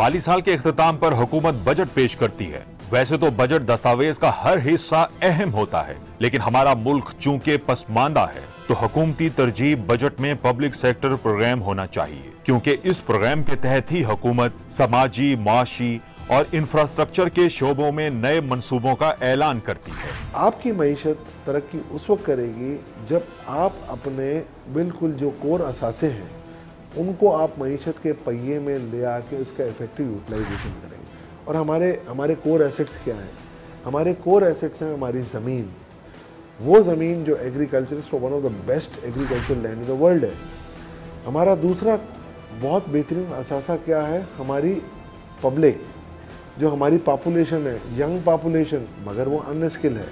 माली साल के इख्तिताम पर हुकूमत बजट पेश करती है। वैसे तो बजट दस्तावेज का हर हिस्सा अहम होता है, लेकिन हमारा मुल्क चूंकि पसमानदा है तो हुकूमती तरजीह बजट में पब्लिक सेक्टर प्रोग्राम होना चाहिए, क्योंकि इस प्रोग्राम के तहत ही हुकूमत समाजी, माशी और इंफ्रास्ट्रक्चर के शोबों में नए मंसूबों का ऐलान करती है। आपकी मईशत तरक्की उस वक्त करेगी जब आप अपने बिल्कुल जो कोर असासे हैं उनको आप मईशत के पहिए में ले आके उसका इफेक्टिव यूटिलाइजेशन करेंगे। और हमारे कोर एसेट्स क्या हैं? हमारे कोर एसेट्स हैं हमारी ज़मीन, वो ज़मीन जो agriculturist one of the best agriculture land in the world है। हमारा दूसरा बहुत बेहतरीन असासा क्या है? हमारी पब्लिक, जो हमारी पॉपुलेशन है, यंग पॉपुलेशन, मगर वो अनस्किल है।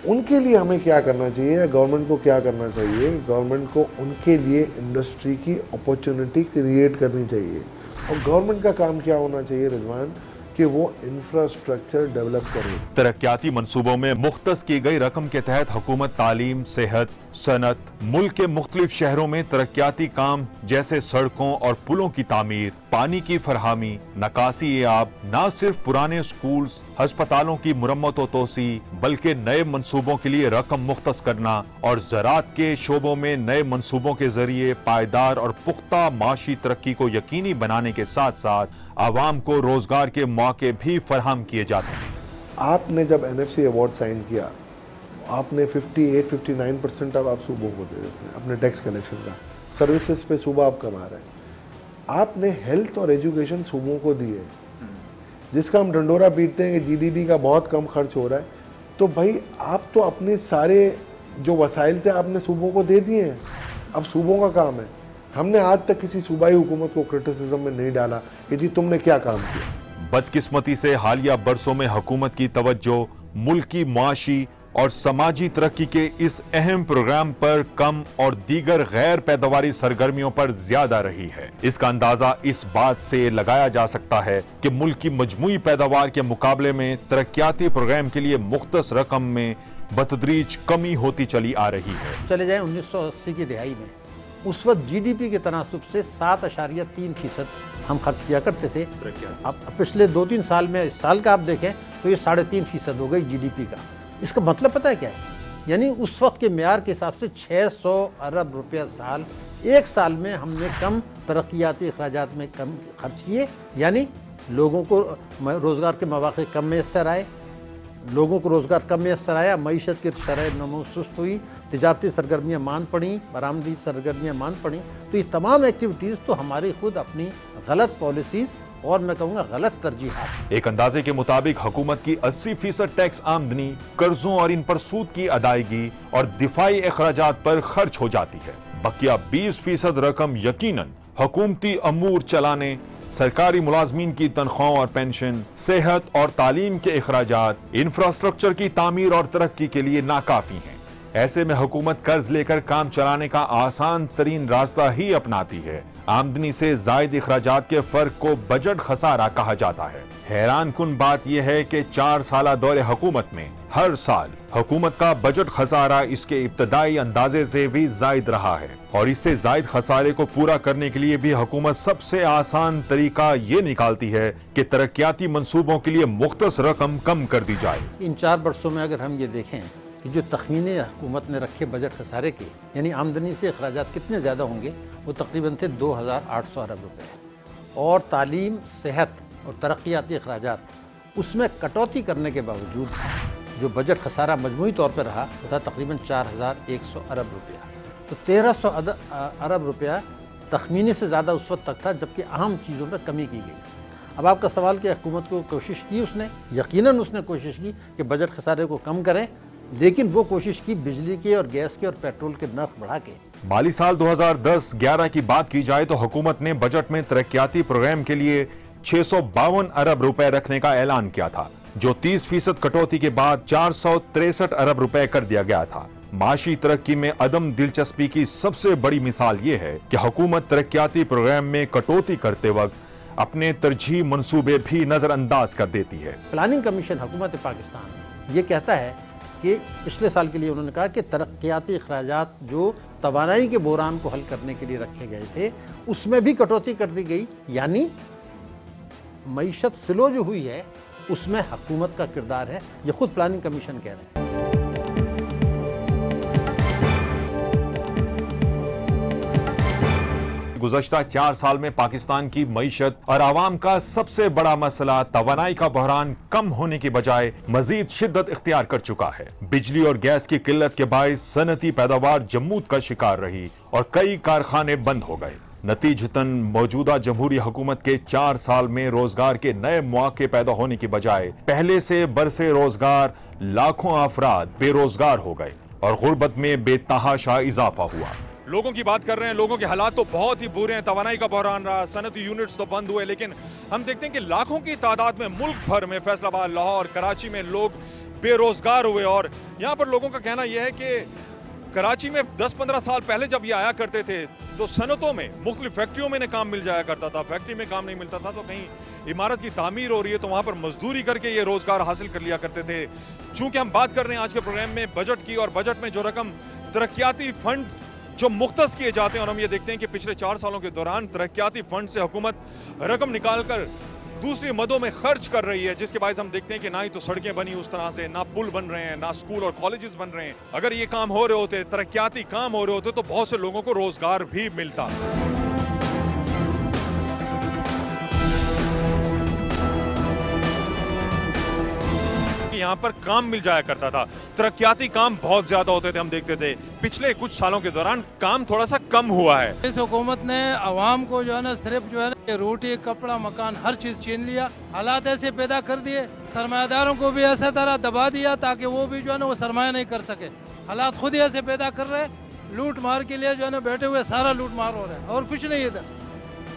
उनके लिए हमें क्या करना चाहिए? गवर्नमेंट को क्या करना चाहिए? गवर्नमेंट को उनके लिए इंडस्ट्री की अपॉर्चुनिटी क्रिएट करनी चाहिए। और गवर्नमेंट का काम क्या होना चाहिए रिजवान? कि वो इंफ्रास्ट्रक्चर डेवलप करे। तरक्याती मंसूबों में मुख्तस की गई रकम के तहत हुकूमत तालीम, सेहत, सनत, मुल्क के मुख्तलिफ शहरों में तरक्याती काम जैसे सड़कों और पुलों की तामीर, पानी की फरहामी, नकासी आब, न सिर्फ पुराने स्कूल्स, हस्पतालों की मुरम्मत व तोसी, बल्कि नए मंसूबों के लिए रकम मुख्तस करना और ज़राअत के शोबों में नए मंसूबों के जरिए पायदार और पुख्ता माशी तरक्की को यकीनी बनाने के साथ साथ आवाम को रोजगार के मौके भी फराहम किए जाते हैं। आपने जब NFC अवार्ड साइन किया, आपने 58-59% आप सूबों को दे देते हैं अपने टैक्स कलेक्शन का। सर्विसेज पे सूबा आप कमा रहे हैं। आपने हेल्थ और एजुकेशन सूबों को दिए, जिसका हम ढंडोरा पीटते हैं कि GDP का बहुत कम खर्च हो रहा है। तो भाई आप तो अपने सारे जो वसाइल थे आपने सूबों को दे दिए हैं। अब सूबों का काम है। हमने आज तक किसी सूबाई हुकूमत को क्रिटिसिज्म में नहीं डाला कि जी तुमने क्या काम किया। बदकिस्मती से हालिया बरसों में हुकूमत की तवज्जो मुल्क की माशी और समाजी तरक्की के इस अहम प्रोग्राम पर कम और दीगर गैर पैदावारी सरगर्मियों पर ज्यादा रही है। इसका अंदाजा इस बात से लगाया जा सकता है कि मुल्क की मजमूई पैदावार के मुकाबले में तरक्याती प्रोग्राम के लिए मुख्तस रकम में बतदरीज कमी होती चली आ रही है। चले जाएं 1980 की दिहाई में, उस वक्त GDP के तनासुब से 7.3% हम खर्च किया करते थे। अब पिछले 2-3 साल में, इस साल का आप देखें तो ये 3.5% हो गई GDP का। इसका मतलब पता है क्या है? यानी उस वक्त के मेयार के हिसाब से 600 अरब रुपया साल, एक साल में हमने कम तरक्याती अखराजात में कम खर्च किए, यानी लोगों को रोजगार के मौके कम मैसर आए, लोगों को रोजगार कम मैसर आया, मईशत की शरह नमो सुस्त हुई, तिजारती सरगर्मियाँ मान पड़ी, बरामदी सरगर्मियाँ मान पड़ी। तो ये तमाम एक्टिविटीज़ तो हमारी खुद अपनी गलत पॉलिसीज़ और मैं कहूँगा गलत तरजीहात। एक अंदाजे के मुताबिक हुकूमत की 80% टैक्स आमदनी कर्जों और इन पर सूद की अदायगी और दिफाई अखराजात पर खर्च हो जाती है। बकिया 20% रकम यकीनन हुकूमती अमूर चलाने, सरकारी मुलाजमीन की तनख्वाहों और पेंशन, सेहत और तालीम के अखराजात, इंफ्रास्ट्रक्चर की तामीर और तरक्की के लिए नाकाफी हैं। ऐसे में हुकूमत कर्ज लेकर काम चलाने का आसान तरीन रास्ता ही अपनाती है। आमदनी से जायद अखराजात के फर्क को बजट खसारा कहा जाता है। हैरान कुन बात यह है कि 4 साला दौरे हुकूमत में हर साल हुकूमत का बजट खसारा इसके इब्तदाई अंदाजे से भी जायद रहा है, और इससे जायद खसारे को पूरा करने के लिए भी हुकूमत सबसे आसान तरीका ये निकालती है कि तरक्याती मंसूबों के लिए मुख्तस रकम कम कर दी जाए। इन 4 वर्षों में अगर हम ये देखें कि जो तखमीने हुकूमत ने रखे बजट खसारे के, यानी आमदनी से अखराजात कितने ज़्यादा होंगे, वो तकरीबन थे 2800 अरब रुपए। और तालीम, सेहत और तरक्याती अखराजात, उसमें कटौती करने के बावजूद जो बजट खसारा मजमूई तौर पर रहा वो था तकरीबन 4100 अरब रुपया। तो 1300 अरब रुपया तखमीने से ज़्यादा उस वक्त तक था, जबकि अहम चीज़ों में कमी की गई। अब आपका सवाल कि हुकूमत को कोशिश की उसने, यकीनन उसने कोशिश की कि बजट खसारे को कम करें, लेकिन वो कोशिश की बिजली के और गैस के और पेट्रोल के नर्ख बढ़ा के। माली साल 2010-11 की बात की जाए तो हुकूमत ने बजट में तरक्याती प्रोग्राम के लिए 652 अरब रुपए रखने का ऐलान किया था, जो 30% कटौती के बाद 463 अरब रुपए कर दिया गया था। माशी तरक्की में अदम दिलचस्पी की सबसे बड़ी मिसाल ये है कि हुकूमत तरक्याती प्रोग्राम में कटौती करते वक्त अपने तरजीह मंसूबे भी नजरअंदाज कर देती है। प्लानिंग कमीशन हुकूमत पाकिस्तान ये कहता है कि पिछले साल के लिए उन्होंने कहा कि तरक्याती अखराजात जो तवानाई के बहरान को हल करने के लिए रखे गए थे, उसमें भी कटौती कर दी गई, यानी मईशत स्लो जो हुई है उसमें हुकूमत का किरदार है, ये खुद प्लानिंग कमीशन कह रहे हैं। गुज़श्ता 4 साल में पाकिस्तान की मईशत और आवाम का सबसे बड़ा मसला तवानाई का बहरान कम होने की बजाय मजीद शिद्दत इख्तियार कर चुका है। बिजली और गैस की किल्लत के बायस सनती पैदावार जमूद का शिकार रही और कई कारखाने बंद हो गए। नतीजतन मौजूदा जमहूरी हुकूमत के 4 साल में रोजगार के नए मौके पैदा होने की बजाय पहले से बरसे रोजगार लाखों अफराद बेरोजगार हो गए और गुर्बत में बेतहाशा इजाफा हुआ। लोगों की बात कर रहे हैं, लोगों के हालात तो बहुत ही बुरे हैं। तवानाई का बहरान रहा, सनती यूनिट्स तो बंद हुए, लेकिन हम देखते हैं कि लाखों की तादाद में मुल्क भर में फैसलाबाद, लाहौर, कराची में लोग बेरोजगार हुए। और यहां पर लोगों का कहना यह है कि कराची में 10-15 साल पहले जब ये आया करते थे तो सनतों में, मुख्तलिफ फैक्ट्रियों में काम मिल जाया करता था। फैक्ट्री में काम नहीं मिलता था तो कहीं इमारत की तामीर हो रही है तो वहां पर मजदूरी करके ये रोजगार हासिल कर लिया करते थे। चूंकि हम बात कर रहे हैं आज के प्रोग्राम में बजट की, और बजट में जो रकम तरक्याती फंड जो मुख्तस किए जाते हैं, और हम ये देखते हैं कि पिछले 4 सालों के दौरान तरक्याती फंड से हुकूमत रकम निकालकर दूसरी मदों में खर्च कर रही है, जिसके बायस हम देखते हैं कि ना ही तो सड़कें बनी उस तरह से, ना पुल बन रहे हैं, ना स्कूल और कॉलेजेस बन रहे हैं। अगर ये काम हो रहे होते, तरक्याती काम हो रहे होते, तो बहुत से लोगों को रोजगार भी मिलता। यहां पर काम मिल जाया करता था, तरक्याती काम बहुत ज्यादा होते थे। हम देखते थे पिछले कुछ सालों के दौरान काम थोड़ा सा कम हुआ है। इस हुकूमत ने आवाम को जो है ना सिर्फ जो है ना रोटी, कपड़ा, मकान हर चीज छीन लिया। हालात ऐसे पैदा कर दिए, सरमायादारों को भी ऐसा तरह दबा दिया ताकि वो भी जो है ना वो सरमाया नहीं कर सके। हालात खुद ही ऐसे पैदा कर रहे, लूट मार के लिए जो है ना बैठे हुए सारा लूट मार हो रहा है और कुछ नहीं। इधर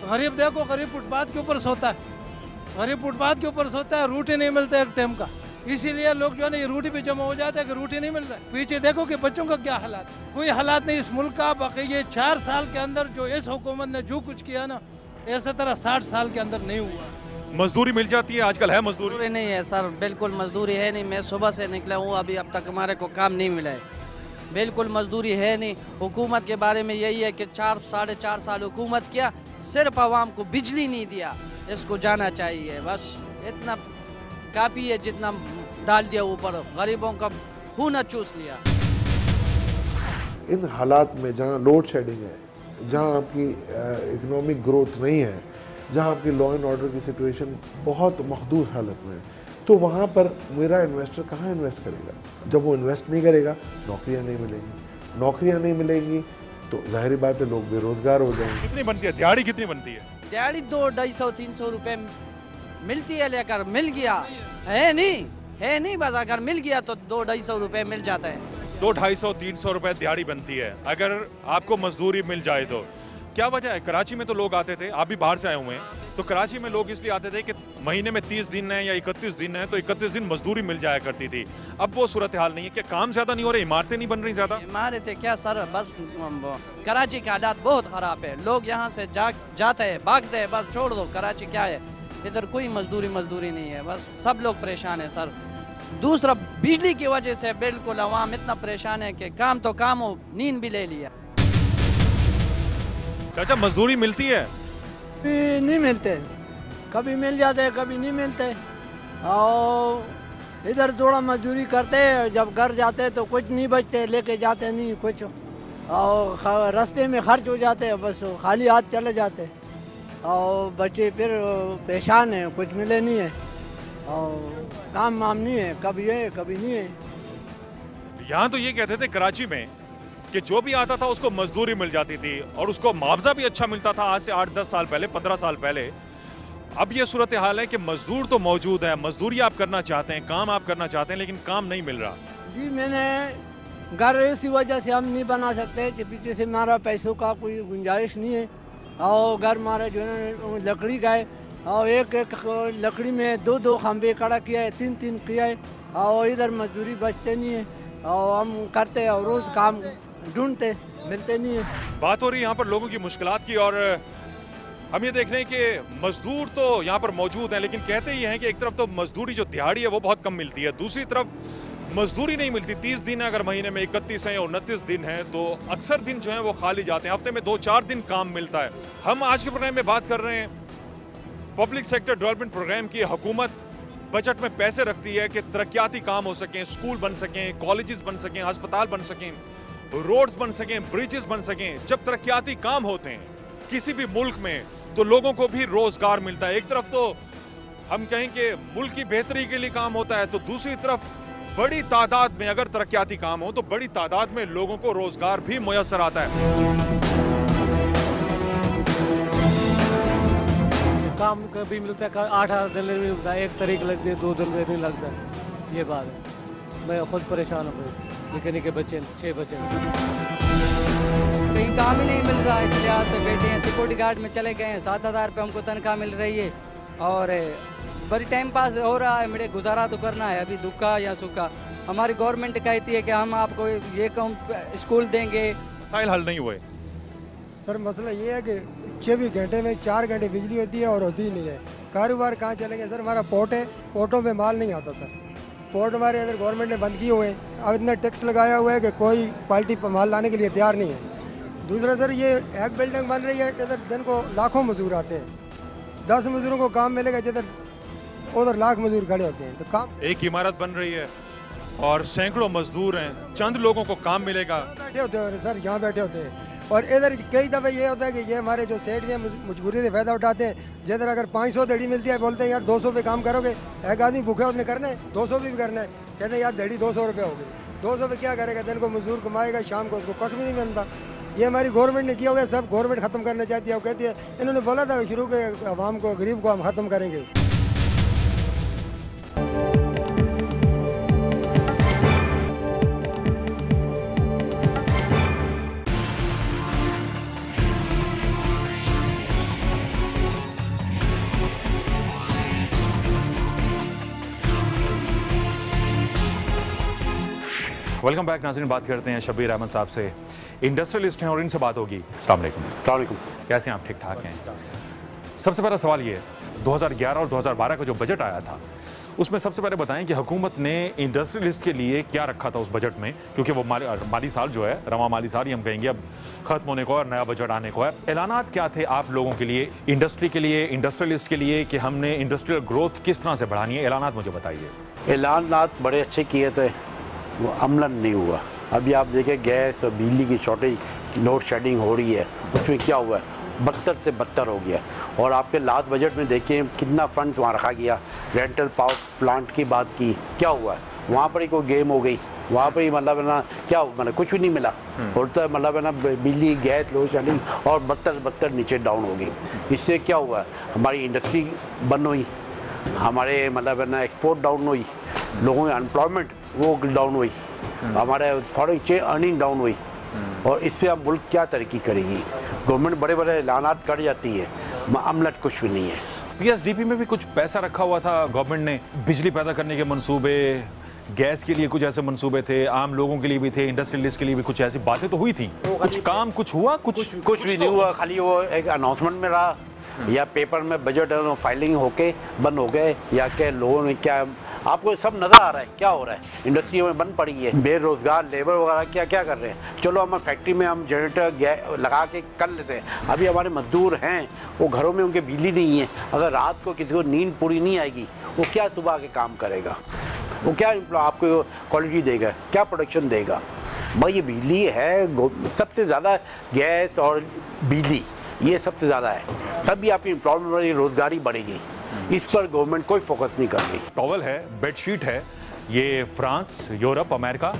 गरीब देखो, गरीब फुटपाथ के ऊपर सोता है, गरीब फुटपाथ के ऊपर सोता है, रोटी नहीं मिलता एक टाइम का। इसीलिए लोग जो है ना ये रोटी पे जमा हो जाता है कि रोटी नहीं मिल रहा है। पीछे देखो कि बच्चों का क्या हालात, कोई हालात नहीं इस मुल्क का। बाकी ये 4 साल के अंदर जो इस हुकूमत ने जो कुछ किया ना, ऐसा तरह 60 साल के अंदर नहीं हुआ। मजदूरी मिल जाती है आजकल, है मजदूरी? नहीं है सर, बिल्कुल मजदूरी है नहीं। मैं सुबह से निकला हूँ, अभी अब तक हमारे को काम नहीं मिला है। बिल्कुल मजदूरी है नहीं। हुकूमत के बारे में यही है कि 4-4.5 साल हुकूमत किया, सिर्फ आवाम को बिजली नहीं दिया। इसको जाना चाहिए, बस इतना काफी है जितना डाल दिया ऊपर, गरीबों का खून चूस लिया। इन हालात में जहां लोड शेडिंग है, जहां आपकी इकोनॉमिक ग्रोथ नहीं है, जहां आपकी लॉ एंड ऑर्डर की सिचुएशन बहुत महदूद हालत में है, तो वहां पर मेरा इन्वेस्टर कहां इन्वेस्ट करेगा? जब वो इन्वेस्ट नहीं करेगा, नौकरियां नहीं मिलेंगी। नौकरियां नहीं मिलेंगी तो जाहिर बात है लोग बेरोजगार हो जाएंगे। कितनी बनती है दिहाड़ी, कितनी बनती है? दिहाड़ी 200-250-300 रुपए मिलती है, लेकर मिल गया है नहीं बस अगर मिल गया तो 200-250 रुपए मिल जाता है। 200-250-300 रुपए दिहाड़ी बनती है अगर आपको मजदूरी मिल जाए तो। क्या वजह है? कराची में तो लोग आते थे, आप भी बाहर से आए हुए हैं, तो कराची में लोग इसलिए आते थे कि महीने में 30 दिन है या 31 दिन है तो 31 दिन मजदूरी मिल जाया करती थी। अब वो सूरत हाल नहीं है। क्या काम ज्यादा नहीं हो रहे, इमारतें नहीं बन रही ज्यादा? इमारतें क्या सर, बस कराची के हालात बहुत खराब है। लोग यहाँ से जाते हैं, भागते हैं, बस छोड़ दो। कराची क्या है, इधर कोई मजदूरी नहीं है, बस सब लोग परेशान है सर। दूसरा बिजली की वजह से बिल्कुल अवाम इतना परेशान है कि काम तो काम हो, नींद भी ले लिया। चाचा मजदूरी मिलती है? नहीं मिलते, कभी मिल जाते हैं कभी नहीं मिलते। और इधर थोड़ा मजदूरी करते हैं, जब घर जाते हैं तो कुछ नहीं बचते, लेके जाते नहीं कुछ, और रास्ते में खर्च हो जाते हैं, बस खाली हाथ चले जाते हैं। और बच्चे फिर परेशान है, कुछ मिले नहीं है और काम वाम नहीं है, कभी है कभी नहीं है। यहाँ तो ये कहते थे कराची में कि जो भी आता था उसको मजदूरी मिल जाती थी और उसको मुआवजा भी अच्छा मिलता था, आज से 8-10 साल पहले, 15 साल पहले। अब ये सूरत हाल है कि मजदूर तो मौजूद है, मजदूरी आप करना चाहते हैं, काम आप करना चाहते हैं, लेकिन काम नहीं मिल रहा। जी मैंने घर इसी वजह से हम नहीं बना सकते कि पीछे से हमारा पैसों का कोई गुंजाइश नहीं है। और घर हमारा जो है लकड़ी का है, और एक लकड़ी में 2-2 खंबे खड़ा किया है, 3-3 किया है, और इधर मजदूरी बचते नहीं है। और हम करते और रोज काम ढूंढते, मिलते नहीं है। बात हो रही है यहाँ पर लोगों की मुश्किलात की, और हम ये देख रहे हैं कि मजदूर तो यहाँ पर मौजूद हैं, लेकिन कहते ही हैं कि एक तरफ तो मजदूरी जो दिहाड़ी है वो बहुत कम मिलती है, दूसरी तरफ मजदूरी नहीं मिलती। 30 दिन है अगर महीने में, 31 है या 29 दिन है, तो अक्सर दिन जो है वो खाली जाते हैं। हफ्ते में 2-4 दिन काम मिलता है। हम आज के प्रोग्राम में बात कर रहे हैं पब्लिक सेक्टर डेवलपमेंट प्रोग्राम की हुकूमत बजट में पैसे रखती है कि तरक्याती काम हो सकें, स्कूल बन सकें, कॉलेजेस बन सकें, अस्पताल बन सकें, रोड्स बन सकें, ब्रिजेस बन सकें। जब तरक्याती काम होते हैं किसी भी मुल्क में तो लोगों को भी रोजगार मिलता है। एक तरफ तो हम कहें कि मुल्क की बेहतरी के लिए काम होता है, तो दूसरी तरफ बड़ी तादाद में अगर तरक्याती काम हो तो बड़ी तादाद में लोगों को रोजगार भी मुयस्सर आता है। काम कभी मिलता है 8-8 दिन में मिलता है, 1 तारीख लगती है, 2 दिन में नहीं लगता है। ये बात है, मैं खुद परेशान हूँ। निके के बच्चे 6 बच्चे कहीं काम ही नहीं मिल रहा है, इसलिए आप तो बैठे हैं। सिक्योरिटी गार्ड में चले गए हैं, 7,000 रुपये हमको तनख्वाह मिल रही है और बड़ी टाइम पास हो रहा है। मेरे गुजारा तो करना है, अभी दुखा या सुखा। हमारी गवर्नमेंट कहती है कि हम आपको ये कम स्कूल देंगे। मसाइल हल नहीं हुए। सर मसला ये है कि 24 घंटे में 4 घंटे बिजली होती है और होती ही नहीं है। कारोबार कहाँ चलेंगे सर? हमारा पोर्ट है, पोर्टों में माल नहीं आता सर। पोर्ट हमारे अगर गवर्नमेंट ने बंद किए हुए हैं, अब इतना टैक्स लगाया हुआ है कि कोई पार्टी माल लाने के लिए तैयार नहीं है। दूसरा सर ये एक बिल्डिंग बन रही है, इधर दिन को लाखों मजदूर आते हैं, 10 मजदूरों को काम मिलेगा, जिधर उधर लाख मजदूर खड़े होते हैं। तो काम, एक इमारत बन रही है और सैकड़ों मजदूर हैं, चंद लोगों को काम मिलेगा। बैठे होते हैं सर, यहाँ बैठे होते हैं। और इधर कई दफे ये होता है कि ये हमारे जो सेठ भी मजबूरी से फायदा उठाते हैं। जिधर अगर 500 दड़ी मिलती है, बोलते हैं यार 200 पे काम करोगे, एक आदमी भूखे उसने करना है, 200 भी करना है। कहते हैं यार दड़ी 200 रुपये हो गई, 200 पे क्या करेगा? दिन को मजदूर कमाएगा, शाम को उसको कख भी नहीं मिलता। ये हमारी गवर्नमेंट ने किया हुआ है, सब गवर्नमेंट खत्म करना चाहती है। वो कहती है, इन्होंने बोला था शुरू के आवाम को, गरीब को हम खत्म करेंगे। वेलकम बैक नाज़रीन। बात करते हैं शब्बीर अहमद साहब से, इंडस्ट्रियलिस्ट हैं और इनसे बात होगी। अस्सलाम वालेकुम। कैसे हैं आप? ठीक ठाक हैं? सबसे पहला सवाल ये, 2011 और 2012 का जो बजट आया था उसमें सबसे पहले बताएं कि हुकूमत ने इंडस्ट्रियलिस्ट के लिए क्या रखा था उस बजट में, क्योंकि वो माली साल जो है, रवा माली साल ही हम कहेंगे, अब खत्म होने को और नया बजट आने को है। ऐलानात क्या थे आप लोगों के लिए, इंडस्ट्री के लिए, इंडस्ट्रियलिस्ट के लिए, कि हमने इंडस्ट्रियल ग्रोथ किस तरह से बढ़ानी है? ऐलानात मुझे बताइए। ऐलानात बड़े अच्छे किए थे, वो अमलन नहीं हुआ। अभी आप देखें गैस और बिजली की शॉर्टेज, लोड शेडिंग हो रही है, उसमें क्या हुआ है? बदतर से बदतर हो गया। और आपके लास्ट बजट में देखें कितना फंड्स वहाँ रखा गया, रेंटल पावर प्लांट की बात की, क्या हुआ है? वहाँ पर ही कोई गेम हो गई, वहाँ पर ही मतलब है ना, क्या मतलब कुछ भी नहीं मिला। और तो मतलब है ना, बिजली गैस लोड शेडिंग और बदतर नीचे डाउन हो गई। इससे क्या हुआ? हमारी इंडस्ट्री बंद हुई, हमारे मतलब है ना एक्सपोर्ट डाउन हुई, लोगों की अनएम्प्लॉयमेंट वो डाउन हुई, हमारे फॉरेन एक्सचेंज अर्निंग डाउन हुई। और इससे अब मुल्क क्या तरक्की करेगी? गवर्नमेंट बड़े बड़े ऐलानात कर जाती है, अमलत कुछ भी नहीं है। पीएसडीपी में भी कुछ पैसा रखा हुआ था गवर्नमेंट ने, बिजली पैदा करने के मंसूबे, गैस के लिए कुछ ऐसे मंसूबे थे, आम लोगों के लिए भी थे, इंडस्ट्रियलिस्ट के लिए भी कुछ ऐसी बातें तो हुई थी। कुछ काम कुछ हुआ? कुछ भी नहीं हुआ, खाली वो एक अनाउंसमेंट में रहा, या पेपर में बजट फाइलिंग होके बंद हो गए, या क्या लोगों ने क्या, आपको सब नजर आ रहा है क्या हो रहा है? इंडस्ट्री में बंद पड़ी है, बेरोजगार लेबर वगैरह क्या क्या कर रहे हैं। चलो हम फैक्ट्री में हम जनरेटर लगा के कर लेते हैं, अभी हमारे मजदूर हैं वो घरों में उनके बिजली नहीं है, अगर रात को किसी को नींद पूरी नहीं आएगी वो क्या सुबह के काम करेगा? वो क्या आपको क्वालिटी देगा, क्या प्रोडक्शन देगा? भाई ये बिजली है सबसे ज्यादा, गैस और बिजली ये सबसे ज्यादा है, तभी आपकी एम्प्लॉयमेंट बढ़ेगी, रोजगारी बढ़ेगी। इस पर गवर्नमेंट कोई फोकस नहीं कर रही। टॉवल है, बेडशीट है, ये फ्रांस, यूरोप, अमेरिका,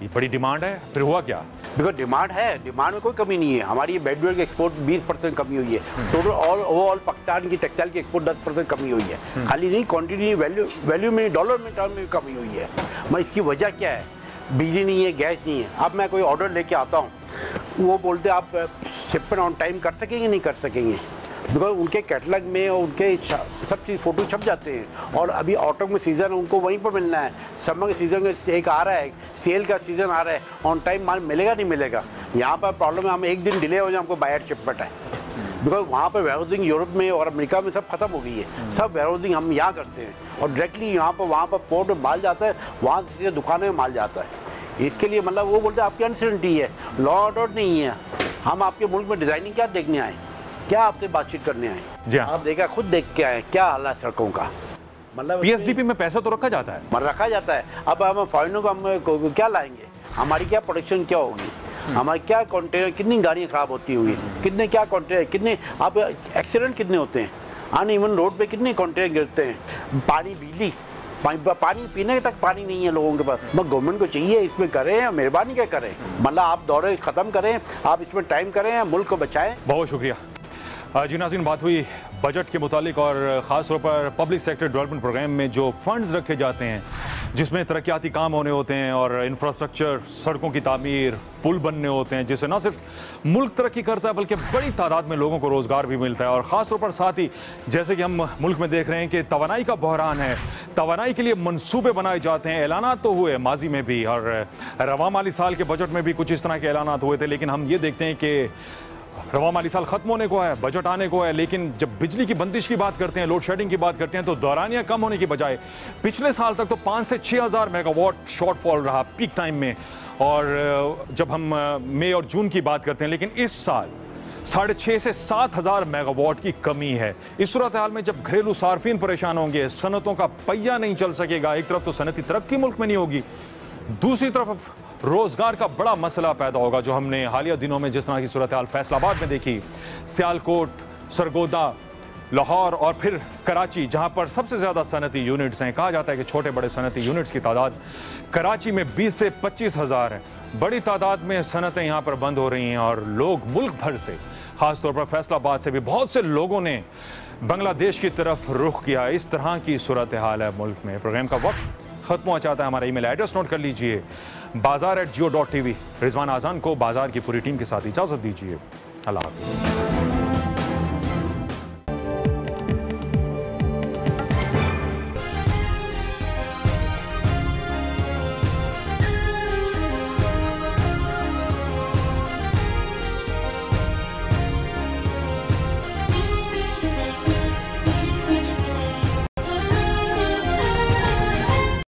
ये बड़ी डिमांड है, फिर हुआ क्या? बिकॉज डिमांड है, डिमांड में कोई कमी नहीं है। हमारी ये बेडवेयर की एक्सपोर्ट 20% कमी हुई है, टोटल ओवरऑल पाकिस्तान की टेक्सटाइल की एक्सपोर्ट 10% कमी हुई है। खाली नहीं, क्वांटिटी वैल्यू में, डॉलर में टर्म में कमी हुई है। मैं इसकी वजह क्या है? बिजली नहीं है, गैस नहीं है। अब मैं कोई ऑर्डर लेके आता हूँ, वो बोलते आप शिपमेंट ऑन टाइम कर सकेंगे, नहीं कर सकेंगे, बिकॉज उनके कैटलॉग में और उनके सब चीज़ फोटो छप जाते हैं। और अभी ऑटम में सीजन उनको वहीं पर मिलना है, समर के सीजन में एक आ रहा है, सेल का सीजन आ रहा है, ऑन टाइम माल मिलेगा नहीं मिलेगा। यहाँ पर प्रॉब्लम है, हम एक दिन डिले हो जाए हमको बायर शिपमेंट है, बिकॉज वहाँ पर वेयरहाउसिंग यूरोप में और अमेरिका में सब खत्म हो गई है। सब वेयरहाउसिंग हम यहाँ करते हैं और डायरेक्टली यहाँ पर वहाँ पर पोर्ट में माल जाता है, वहाँ से सीधे दुकान में माल जाता है। इसके लिए मतलब वो बोलते हैं आपकी अनसर्टेनिटी है, लॉ ऑर्डर नहीं है। हम आपके मुल्क में डिजाइनिंग क्या देखने आए? क्या आपसे बातचीत करने आए? जी हाँ। आप देखा, खुद देख के आए क्या हालात सड़कों का। मतलब पीएसडीपी में पैसा तो रखा जाता है, रखा जाता है। अब हम फॉरेनर को हम क्या लाएंगे? हमारी क्या प्रोडक्शन क्या होगी? हमारे क्या कंटेनर, कितनी गाड़ियां खराब होती होगी, कितने क्या कंटेनर, कितने अब एक्सीडेंट कितने होते हैं, अन इवन रोड पे कितने कंटेनर गिरते हैं। पानी, बिजली, पानी पीने तक पानी नहीं है लोगों के पास। गवर्नमेंट को चाहिए इसमें करें, मेहरबानी क्या करें, मतलब आप दौरे खत्म करें, आप इसमें टाइम करें, मुल्क को बचाएं। बहुत शुक्रिया। जी नाज़रीन, बात हुई बजट के मुतालिक और ख़ास तौर पर पब्लिक सेक्टर डेवलपमेंट प्रोग्राम में जो फंड्स रखे जाते हैं जिसमें तरक्याती काम होने होते हैं और इंफ्रास्ट्रक्चर, सड़कों की तामीर, पुल बनने होते हैं, जिससे न सिर्फ मुल्क तरक्की करता है बल्कि बड़ी तादाद में लोगों को रोज़गार भी मिलता है। और ख़ास तौर पर साथ ही जैसे कि हम मुल्क में देख रहे हैं कि तवानाई का बहरान है, तवानाई के लिए मनसूबे बनाए जाते हैं, ऐलानात तो हुए माजी में भी और रवा माली साल के बजट में भी कुछ इस तरह के ऐलानात हुए थे, लेकिन हम ये देखते हैं कि रवा माली साल खत्म होने को है, बजट आने को है, लेकिन जब बिजली की बंदिश की बात करते हैं, लोड शेडिंग की बात करते हैं, तो दौरानिया कम होने की बजाय पिछले साल तक तो 5 से 6 हज़ार मेगावाट शॉर्टफॉल रहा पीक टाइम में, और जब हम मई और जून की बात करते हैं, लेकिन इस साल 6.5 से 7 हज़ार मेगावाट की कमी है। इस सूरत हाल में जब घरेलू सार्फिन परेशान होंगे, सनतों का पहिया नहीं चल सकेगा, एक तरफ तो सनती तरक्की मुल्क में नहीं होगी, दूसरी तरफ रोजगार का बड़ा मसला पैदा होगा, जो हमने हालिया दिनों में जिस तरह की सूरत हाल फैसलाबाद में देखी, सियालकोट, सरगोदा, लाहौर और फिर कराची, जहां पर सबसे ज्यादा सनती यूनिट्स हैं। कहा जाता है कि छोटे बड़े सनती यूनिट्स की तादाद कराची में 20 से 25 हज़ार है। बड़ी तादाद में सनतें यहां पर बंद हो रही हैं और लोग मुल्क भर से, खासतौर पर फैसलाबाद से भी बहुत से लोगों ने बांग्लादेश की तरफ रुख किया। इस तरह की सूरत हाल है मुल्क में। प्रोग्राम का वक्त खत्म होना चाहता है, हमारा ईमेल एड्रेस नोट कर लीजिए, bazaar@jio.tv। रिजवान आजान को बाजार की पूरी टीम के साथ इजाजत दीजिए। अल्लाह हाफ़िज़।